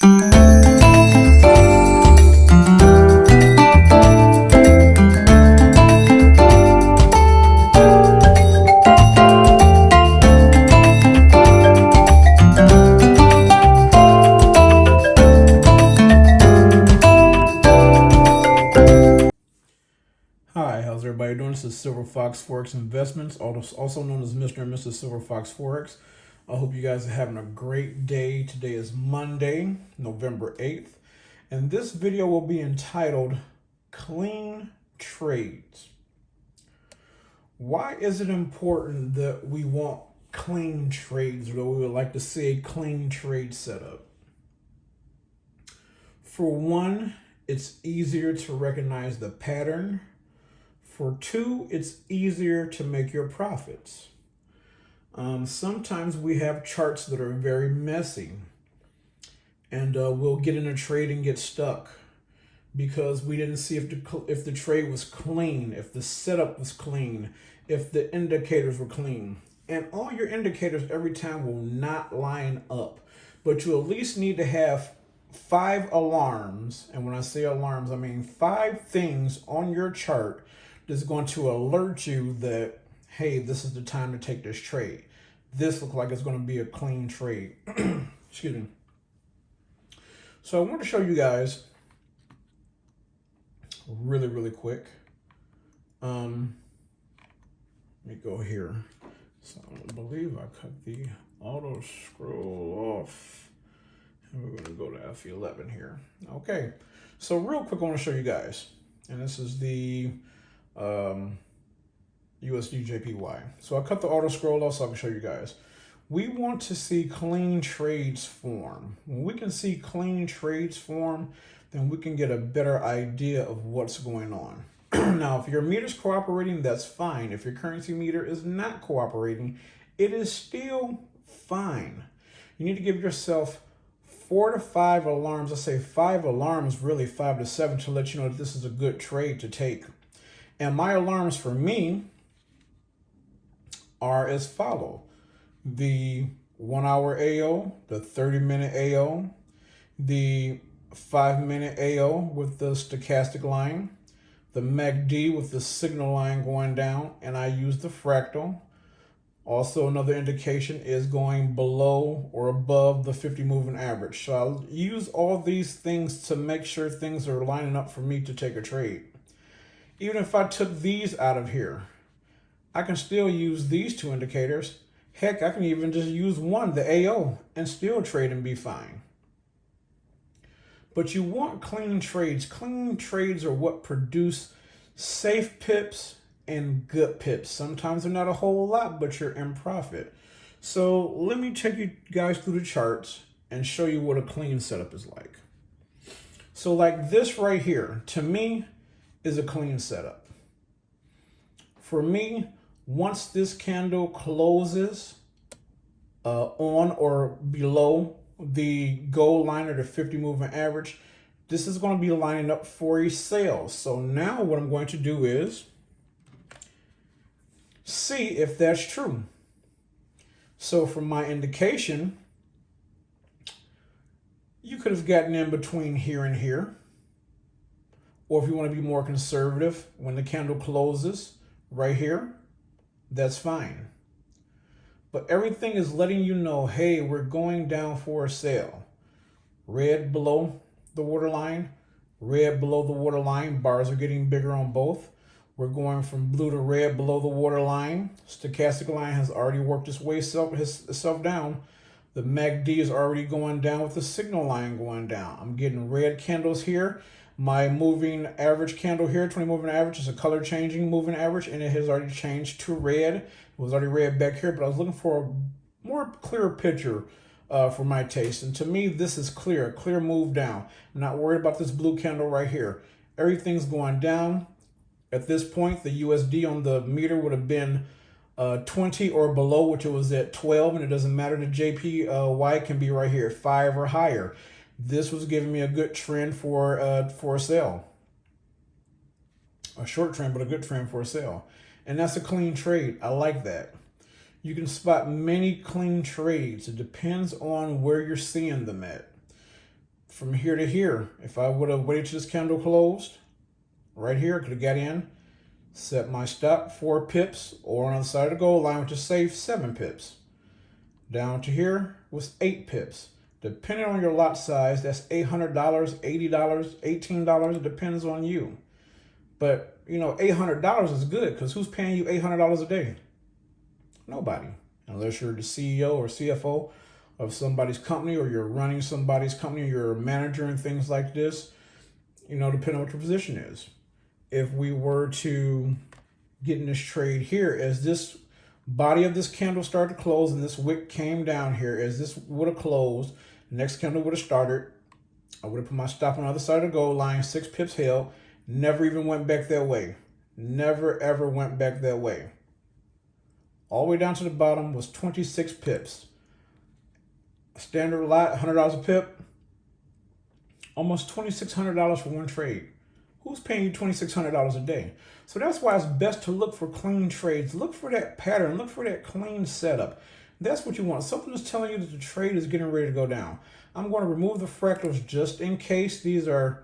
Hi, how's everybody doing? This is Silver Fox Forex Investments, also known as Mr. and Mrs. Silver Fox Forex. I hope you guys are having a great day. Today is Monday, November 8th, and this video will be entitled Clean Trades. Why is it important that we want clean trades, or we would like to see a clean trade setup? For one, it's easier to recognize the pattern. For two, it's easier to make your profits. Sometimes we have charts that are very messy, and we'll get in a trade and get stuck because we didn't see if the trade was clean, if the setup was clean, if the indicators were clean. And all your indicators every time will not line up, but you at least need to have 5 alarms. And when I say alarms, I mean 5 things on your chart is going to alert you that, hey, this is the time to take this trade. This looks like it's going to be a clean trade. Excuse me. So I want to show you guys really quick. Let me go here. So I believe I cut the auto scroll off. And we're going to go to F11 here. Okay. So real quick, I want to show you guys. And this is the USD JPY. So I cut the auto scroll off so I can show you guys. We want to see clean trades form. When we can see clean trades form, then we can get a better idea of what's going on. Now, if your meter's cooperating, that's fine. If your currency meter is not cooperating, it is still fine. You need to give yourself 4 to 5 alarms. I say 5 alarms, really 5 to 7, to let you know that this is a good trade to take. And my alarms for me are as follow. The 1 hour AO, the 30-minute AO, the 5-minute AO with the stochastic line, the MACD with the signal line going down, and I use the fractal. Also, another indication is going below or above the 50 moving average. So I'll use all these things to make sure things are lining up for me to take a trade. Even if I took these out of here, I can still use these 2 indicators. Heck, I can even just use one, the AO, and still trade and be fine. But you want clean trades. Clean trades are what produce safe pips and good pips. Sometimes they're not a whole lot, but you're in profit. So let me take you guys through the charts and show you what a clean setup is like. So like this right here, to me, is a clean setup. For me, once this candle closes on or below the gold line or the 50 moving average, this is going to be lining up for a sale. So now what I'm going to do is see if that's true. So for my indication, you could have gotten in between here and here. Or if you want to be more conservative, when the candle closes right here, that's fine. But everything is letting you know, hey, we're going down for a sale. Red below the waterline, red below the waterline. Bars are getting bigger on both. We're going from blue to red below the waterline. Stochastic line has already worked its way itself down. The MACD is already going down with the signal line going down. I'm getting red candles here. My moving average candle here, 20 moving average, is a color changing moving average, and it has already changed to red. It was already red back here, but I was looking for a more clearer picture for my taste. And to me, this is clear, a clear move down. I'm not worried about this blue candle right here. Everything's going down. At this point, the USD on the meter would have been 20 or below, which it was at 12, and it doesn't matter. The JPY can be right here, 5 or higher. This was giving me a good trend for a sale. A short trend, but a good trend for a sale. And that's a clean trade. I like that. You can spot many clean trades. It depends on where you're seeing them at. from here to here. If I would have waited till this candle closed, right here, I could have got in, set my stop 4 pips, or on the other side of the goal line, which is safe, 7 pips. Down to here was 8 pips. Depending on your lot size, that's $800, $80, $18. It depends on you. But, you know, $800 is good because who's paying you $800 a day? Nobody. Unless you're the CEO or CFO of somebody's company, or you're running somebody's company, or you're a manager and things like this, you know, depending on what your position is. If we were to get in this trade here, as this body of this candle started to close and this wick came down here, as this would have closed, the next candle would have started, I would have put my stop on the other side of the goal line, 6 pips held, never even went back that way. Never ever went back that way. All the way down to the bottom was 26 pips. Standard lot, $100 a pip, almost $2,600 for one trade. Who's paying you $2,600 a day? So that's why it's best to look for clean trades. Look for that pattern. Look for that clean setup. That's what you want. Something that's telling you that the trade is getting ready to go down. I'm going to remove the fractals just in case. These are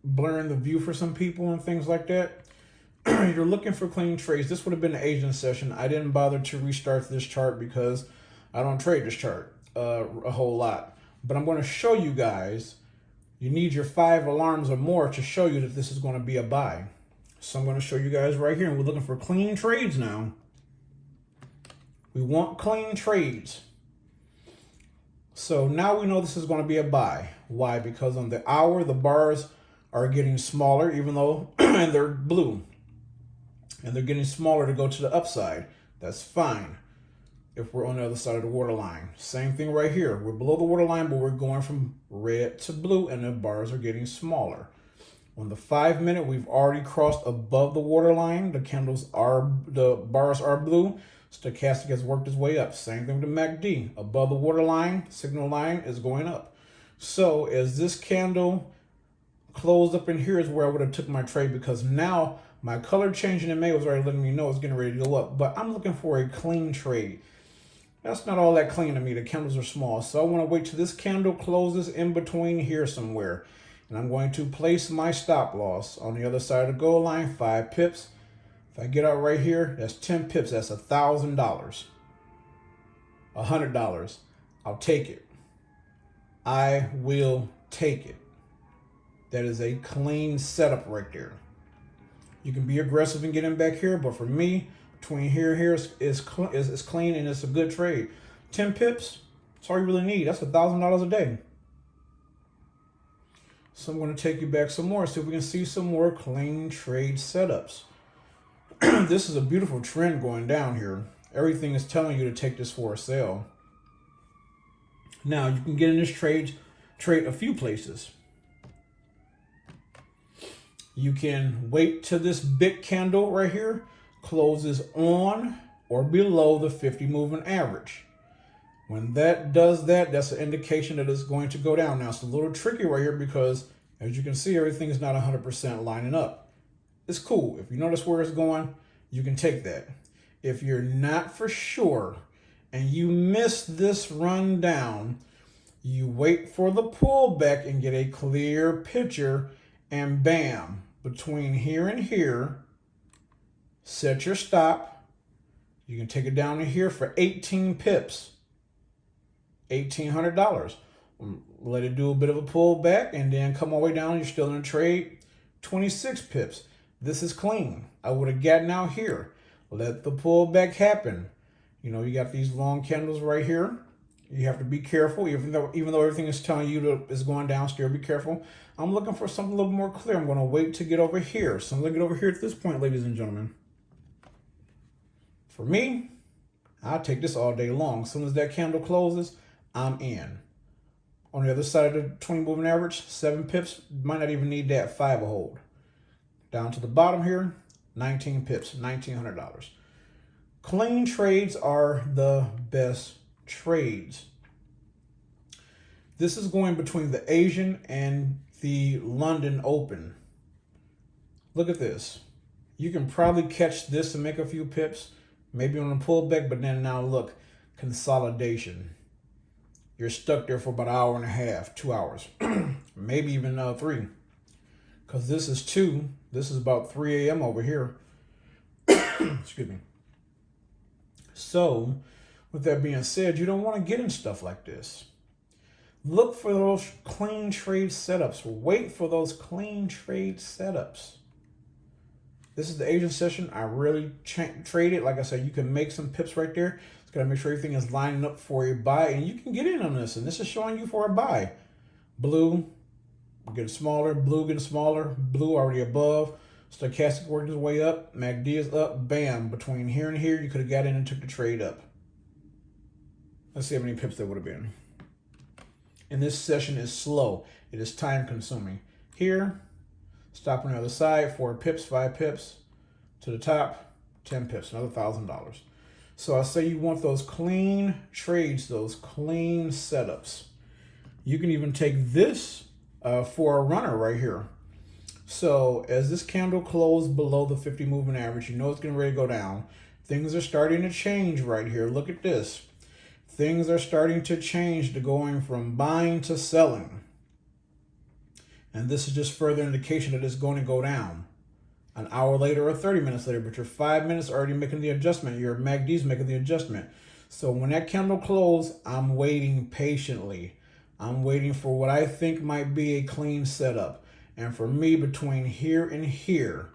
blurring the view for some people and things like that. You're looking for clean trades. This would have been an Asian session. I didn't bother to restart this chart because I don't trade this chart a whole lot. But I'm going to show you guys. You need your 5 alarms or more to show you that this is going to be a buy. So I'm going to show you guys right here. And we're looking for clean trades now. We want clean trades. So now we know this is going to be a buy. Why? Because on the hour, the bars are getting smaller, even though and they're blue. And they're getting smaller to go to the upside. That's fine if we're on the other side of the waterline. Same thing right here. We're below the waterline, but we're going from red to blue, and the bars are getting smaller. On the 5 minute, we've already crossed above the waterline. The bars are blue. Stochastic has worked its way up. Same thing with the MACD. Above the waterline, signal line is going up. So as this candle closed up in here is where I would have took my trade, because now my color changing in May was already letting me know it's getting ready to go up. But I'm looking for a clean trade. That's not all that clean to me. The candles are small. So I want to wait till this candle closes in between here somewhere. And I'm going to place my stop loss on the other side of the goal line, 5 pips. If I get out right here, that's 10 pips. That's $1,000. $100. I'll take it. I will take it. That is a clean setup right there. You can be aggressive and get in back here, but for me, between here and here is clean, and it's a good trade. 10 pips, that's all you really need. That's $1,000 a day. So I'm going to take you back some more, so we can see some more clean trade setups. This is a beautiful trend going down here. Everything is telling you to take this for a sale. Now, you can get in this trade a few places. You can wait till this big candle right here closes on or below the 50 moving average. When that does that, that's an indication that it's going to go down. Now, it's a little tricky right here because, as you can see, everything is not 100% lining up. It's cool. If you notice where it's going, you can take that. If you're not for sure and you miss this run down, you wait for the pullback and get a clear picture, and bam, between here and here, set your stop. You can take it down to here for 18 pips, $1,800. Let it do a bit of a pullback and then come all the way down. You're still in a trade, 26 pips. This is clean. I would have gotten out here. Let the pullback happen. You know, you got these long candles right here. You have to be careful, even though everything is telling you is going down, still be careful. I'm looking for something a little more clear. I'm going to wait to get over here. So I'm going to get over here at this point, ladies and gentlemen. For me, I'll take this all day long. As soon as that candle closes, I'm in. On the other side of the 20 moving average, 7 pips. Might not even need that, 5 a hold. Down to the bottom here, 19 pips, $1,900. Clean trades are the best trades. This is going between the Asian and the London Open. Look at this. You can probably catch this and make a few pips, maybe on a pullback, but then now look, consolidation. you're stuck there for about an hour and a half, 2 hours, maybe even 3. Because this is 2. This is about 3 a.m. over here. Excuse me. So, with that being said, you don't want to get in stuff like this. Look for those clean trade setups. Wait for those clean trade setups. This is the Asian session. I really traded. Like I said, you can make some pips right there. It's got to make sure everything is lining up for a buy, and you can get in on this. And this is showing you for a buy. Blue getting smaller. Blue getting smaller. Blue already above. Stochastic working its way up. MACD is up. Bam. Between here and here, you could have got in and took the trade up. Let's see how many pips there would have been. And this session is slow. It is time consuming. Here, stop on the other side, 4 pips, 5 pips. To the top, 10 pips, another $1,000. So I say you want those clean trades, those clean setups. You can even take this for a runner right here. So as this candle closed below the 50 moving average, you know it's getting ready to go down. Things are starting to change right here. Look at this. Things are starting to change to going from buying to selling. And this is just further indication that it's going to go down. An hour later or 30 minutes later, but your 5 minutes are already making the adjustment. Your MACD is making the adjustment. So when that candle closed, I'm waiting patiently. I'm waiting for what I think might be a clean setup. And for me, between here and here,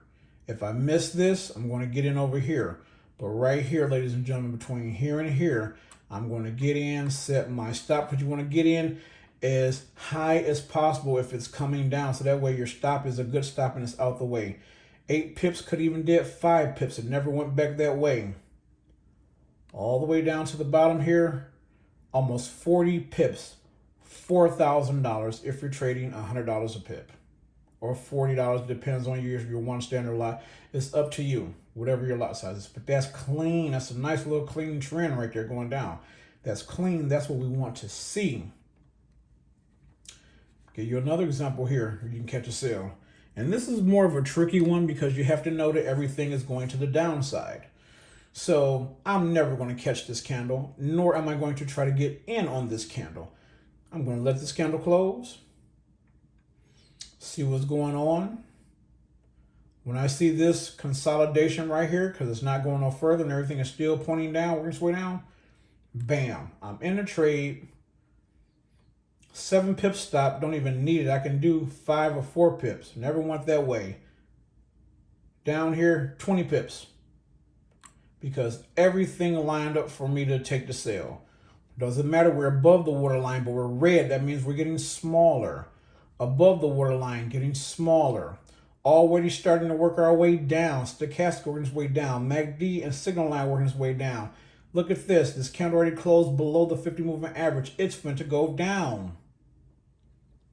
if I miss this, I'm going to get in over here. But right here, ladies and gentlemen, between here and here, I'm going to get in, set my stop, because you want to get in as high as possible if it's coming down. So that way your stop is a good stop and it's out the way. 8 pips could even did 5 pips. It never went back that way. All the way down to the bottom here, almost 40 pips, $4,000 if you're trading $100 a pip. Or $40, depends on your one standard lot. It's up to you, whatever your lot size is. But that's clean. That's a nice little clean trend right there going down. That's clean. That's what we want to see. Give you another example here. You can catch a sale. And this is more of a tricky one because you have to know that everything is going to the downside. So I'm never going to catch this candle, nor am I going to try to get in on this candle. I'm going to let this candle close. See what's going on. When I see this consolidation right here, because it's not going no further and everything is still pointing down, working its way down, bam, I'm in the trade. 7 pips stop, don't even need it. I can do 5 or 4 pips. Never went that way. Down here, 20 pips. Because everything lined up for me to take the sale. Doesn't matter, we're above the waterline, but we're red. That means we're getting smaller. Above the waterline, getting smaller. Already starting to work our way down. Stochastic working its way down. MACD and signal line working its way down. Look at this. This candle already closed below the 50 moving average. It's going to go down.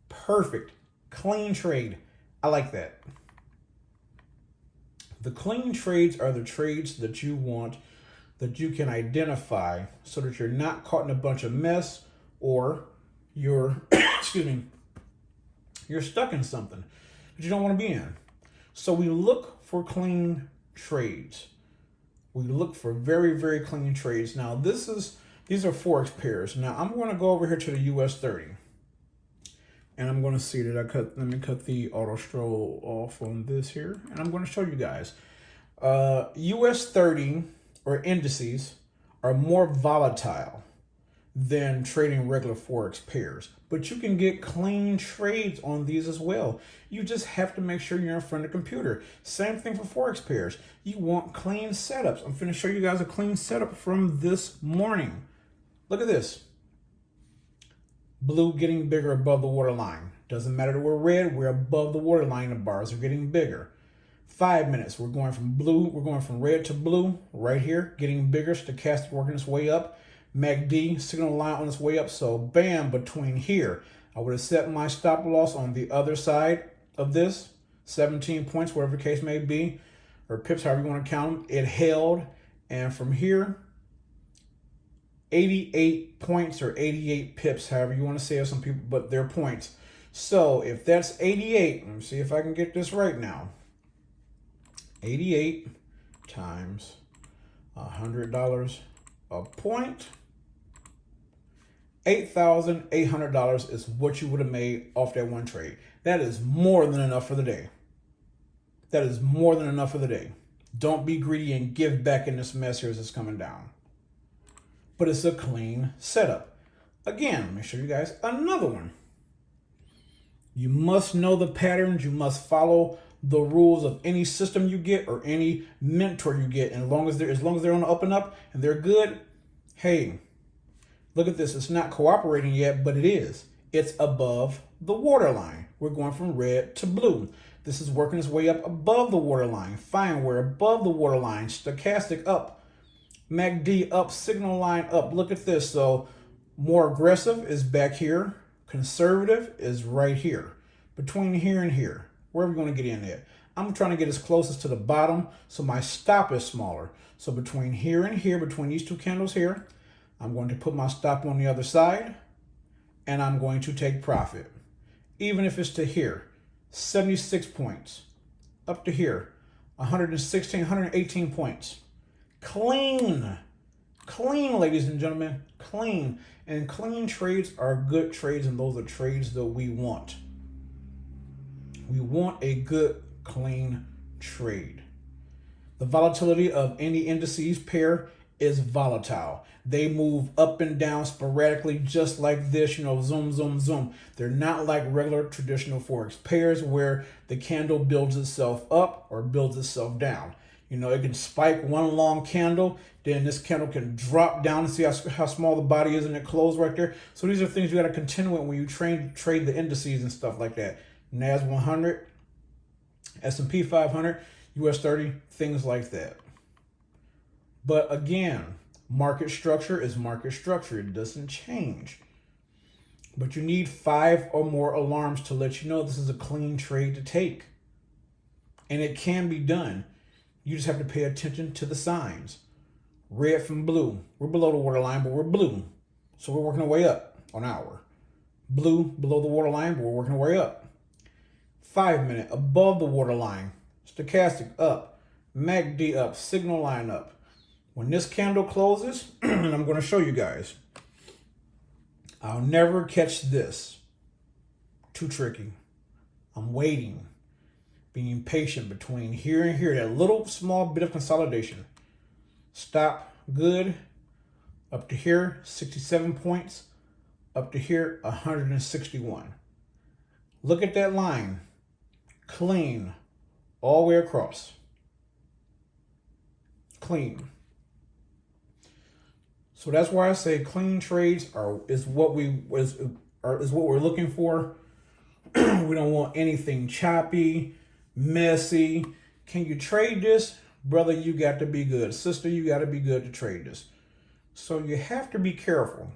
Perfect. Clean trade. I like that. The clean trades are the trades that you want, that you can identify so that you're not caught in a bunch of mess or you're, excuse me, you're stuck in something that you don't want to be in. So we look for clean trades. We look for very, very clean trades. Now these are Forex pairs. Now I'm going to go over here to the US 30. And I'm going to see that let me cut the auto stroll off on this here. And I'm going to show you guys. US 30 or indices are more volatile than trading regular Forex pairs. But you can get clean trades on these as well. You just have to make sure you're in front of the computer. Same thing for Forex pairs. You want clean setups. I'm going to show you guys a clean setup from this morning. Look at this. Blue getting bigger above the waterline. Doesn't matter that we're red, we're above the waterline. The bars are getting bigger. 5 minutes, we're going from blue, we're going from red to blue right here, getting bigger. Stochastic working its way up. MACD signal line on its way up. So bam, between here, I would have set my stop loss on the other side of this, 17 points, whatever the case may be, or pips, however you want to count them. It held, and from here, 88 points or 88 pips, however you want to say it, some people, but they're points. So if that's 88, let me see if I can get this right now. 88 times $100 a point. $8,800 is what you would have made off that one trade. That is more than enough for the day. That is more than enough for the day. Don't be greedy and give back in this mess here as it's coming down. But it's a clean setup. Again, let me show you guys another one. You must know the patterns. You must follow the rules of any system you get or any mentor you get. And as long as they're on the up and up and they're good, hey, look at this. It's not cooperating yet, but it is. It's above the waterline. We're going from red to blue. This is working its way up above the waterline. Fine, we're above the waterline. Stochastic up. MACD up. Signal line up. Look at this. So more aggressive is back here. Conservative is right here. Between here and here. Where are we going to get in at? I'm trying to get as closest to the bottom so my stop is smaller. So between here and here, between these two candles here, I'm going to put my stop on the other side and I'm going to take profit. Even if it's to here, 76 points. Up to here, 116, 118 points. Clean. Clean, ladies and gentlemen. Clean. And clean trades are good trades, and those are trades that we want. We want a good, clean trade. The volatility of any indices pair is volatile. They move up and down sporadically, just like this, zoom, zoom, zoom. They're not like regular traditional Forex pairs where the candle builds itself up or builds itself down. It can spike one long candle, then this candle can drop down and see how small the body is and it close right there. So these are things you got to contend with when you trade the indices and stuff like that. NAS 100, S&P 500, US 30, things like that. But again, market structure is market structure. It doesn't change. But you need 5 or more alarms to let you know this is a clean trade to take. And it can be done. You just have to pay attention to the signs. Red from blue. We're below the waterline, but we're blue. So we're working our way up on hour. Blue below the waterline, but we're working our way up. 5 minute above the waterline. Stochastic up. MACD up. Signal line up. When this candle closes, and I'm going to show you guys, I'll never catch this. Too tricky. I'm waiting. Being patient between here and here. That little small bit of consolidation. Stop. Good. Up to here, 67 points. Up to here, 161. Look at that line. Clean. All the way across. Clean. So that's why I say clean trades is what we're looking for. We don't want anything choppy, messy. Can you trade this? Brother, you got to be good. Sister, you got to be good to trade this. So you have to be careful.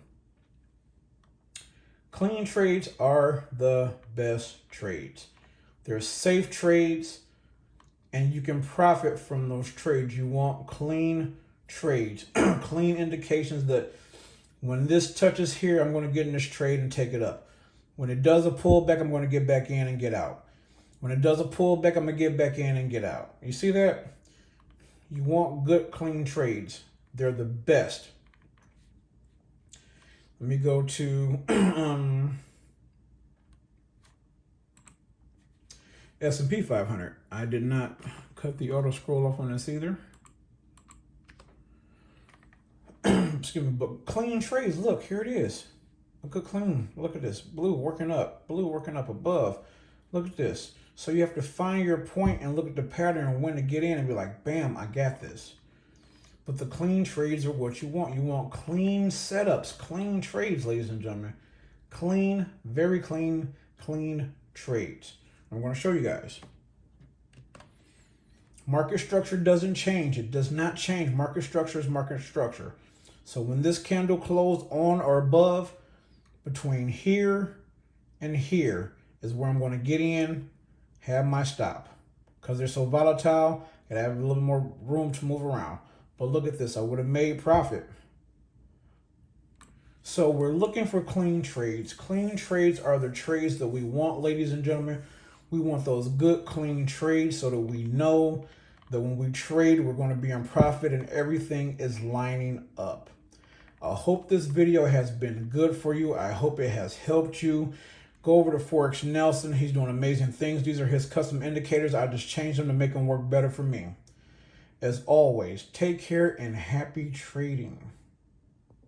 Clean trades are the best trades. They're safe trades, and you can profit from those trades. You want clean trades, clean indications that when this touches here, I'm going to get in this trade and take it up. When it does a pullback, I'm going to get back in and get out. When it does a pullback, I'm going to get back in and get out. You see that? You want good, clean trades. They're the best. Let me go to S&P 500. I did not cut the auto scroll off on this either. Excuse me, but clean trades. Look, here it is. A good clean. Look at this. Blue working up above. Look at this. So you have to find your point and look at the pattern and when to get in and be like, bam, I got this. But the clean trades are what you want. You want clean setups, clean trades, ladies and gentlemen. Clean, very clean, clean trades. I'm going to show you guys. Market structure doesn't change. It does not change. Market structure is market structure. So when this candle closed on or above, between here and here is where I'm going to get in, have my stop. Because they're so volatile, gotta have a little more room to move around. But look at this, I would have made profit. So we're looking for clean trades. Clean trades are the trades that we want, ladies and gentlemen. We want those good, clean trades so that we know that when we trade, we're going to be on profit and everything is lining up. I hope this video has been good for you. I hope it has helped you. Go over to Forex Nelson. He's doing amazing things. These are his custom indicators. I just changed them to make them work better for me. As always, take care and happy trading.